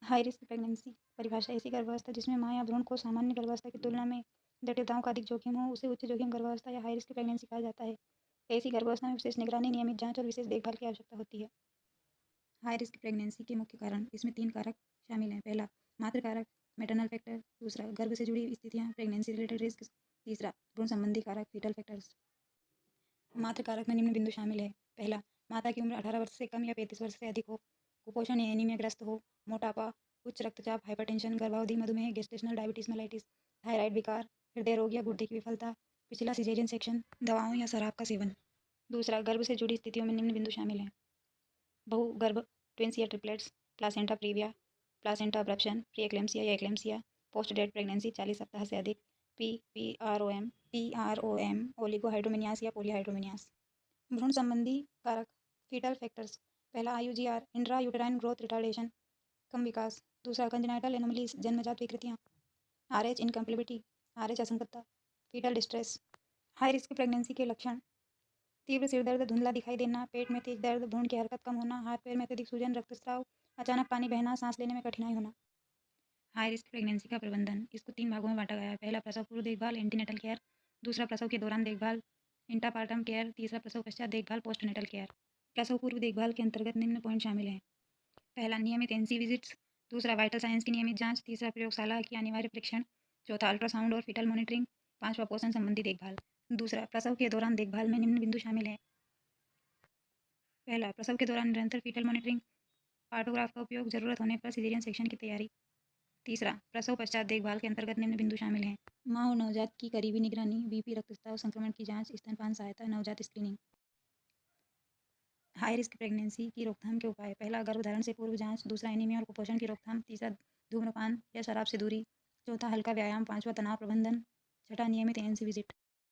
High risk pregnancy परिभाषा ऐसी गर्भावस्था जिसमें माँ या भ्रूण को सामान्य गर्भावस्था की तुलना में जटिलताओं का अधिक जोखिम हो उसे उच्च जोखिम गर्भावस्था या हाई रिस्क प्रेगनेंसी कहा जाता है। ऐसी गर्भावस्था में विशेष निगरानी, नियमित जांच और विशेष देखभाल की आवश्यकता होती है। हाई रिस्क प्रेगनेंसी के मुख्य कारण इसमें 3 कारक शामिल हैं। पहला, मातृ कारक मैटरनल फैक्टर। दूसरा, गर्भ से जुड़ी स्थितियाँ प्रेगनेंसी रिलेटेड रिस्क। तीसरा, भ्रूण संबंधी कारक फीटल फैक्टर्स। मातृ कारक में निम्न बिंदु शामिल है। पहला, माता की उम्र 18 वर्ष से कम या 35 वर्ष से अधिक हो, कुपोषण या एनीमिया ग्रस्त हो, मोटापा, उच्च रक्तचाप, हाइपरटेंशन, गर्भावधि मधुमेह, गेस्टेशनल डायबिटीज मेलाइटिस, थायराइड विकार, हृदय रोग या गुर्दे की विफलता, पिछला सिजेरियन सेक्शन, दवाओं या शराब का सेवन। दूसरा, गर्भ से जुड़ी स्थितियों में निम्न बिंदु शामिल हैं। बहुगर्भ, ट्विंस या triplets, placenta previa, placenta abruption, pre eclampsia या एक्लेम्सिया, पोस्ट डेट प्रेगनेंसी 40 सप्ताह से अधिक, पीआरओएम, ओलिगोहाइड्रोमिनियास या पॉलीहाइड्रोमिनियास। भ्रूण संबंधी कारक फीटल फैक्टर्स। पहला, IUGR, intra uterine growth retardation, कम विकास। दूसरा, कंजेनाइटल एनोमलीज, जन्मजात विकृतियाँ। आरएच इनकम्पेटिबिलिटी, आरएच असंगतता, fetal distress. High risk pregnancy के लक्षण: तीव्र सिरदर्द, धुंधला दिखाई देना, पेट में तेज दर्द, भ्रूण की हरकत कम होना, हाथ पैर में अत्यधिक सूजन, रक्तस्राव, अचानक पानी बहना, सांस लेने में कठिनाई होना। हाई रिस्क प्रेगनेंसी का प्रबंधन इसको 3 भागों में बांटा गया है। पहला, प्रसव पूर्व देखभाल एंटीनेटल केयर। दूसरा, प्रसव के दौरान देखभाल इंटापार्टम केयर। तीसरा, प्रसव पश्चात देखभाल पोस्टनेटल केयर। प्रसव पूर्व देखभाल के अंतर्गत निम्न पॉइंट शामिल हैं। पहला, नियमित एनसी विजिट्स। दूसरा, वाइटल साइंस की नियमित जांच। तीसरा, प्रयोगशाला की अनिवार्य परीक्षण। चौथा, अल्ट्रासाउंड और फीटल मॉनिटरिंग। पांचवा, पोषण संबंधी देखभाल। दूसरा, प्रसव के दौरान देखभाल में निम्न बिंदु शामिल है। पहला, प्रसव के दौरान निरंतर फीटल मॉनिटरिंग, पार्टोग्राफ का उपयोग, जरूरत होने पर सिजेरियन सेक्शन की तैयारी। तीसरा, प्रसव पश्चात देखभाल के अंतर्गत निम्न बिंदु शामिल हैं। माँ और नवजात की करीबी निगरानी, बीपी, रक्तस्राव, संक्रमण की जांच, स्तनपान सहायता, नवजात स्क्रीनिंग। हाई रिस्क प्रेगनेंसी की रोकथाम के उपाय: पहला, गर्भधारण से पूर्व जांच। दूसरा, एनीमिया और कुपोषण की रोकथाम। तीसरा, धूम्रपान या शराब से दूरी। चौथा, हल्का व्यायाम। पांचवा, तनाव प्रबंधन। छठा, नियमित एएनसी विजिट।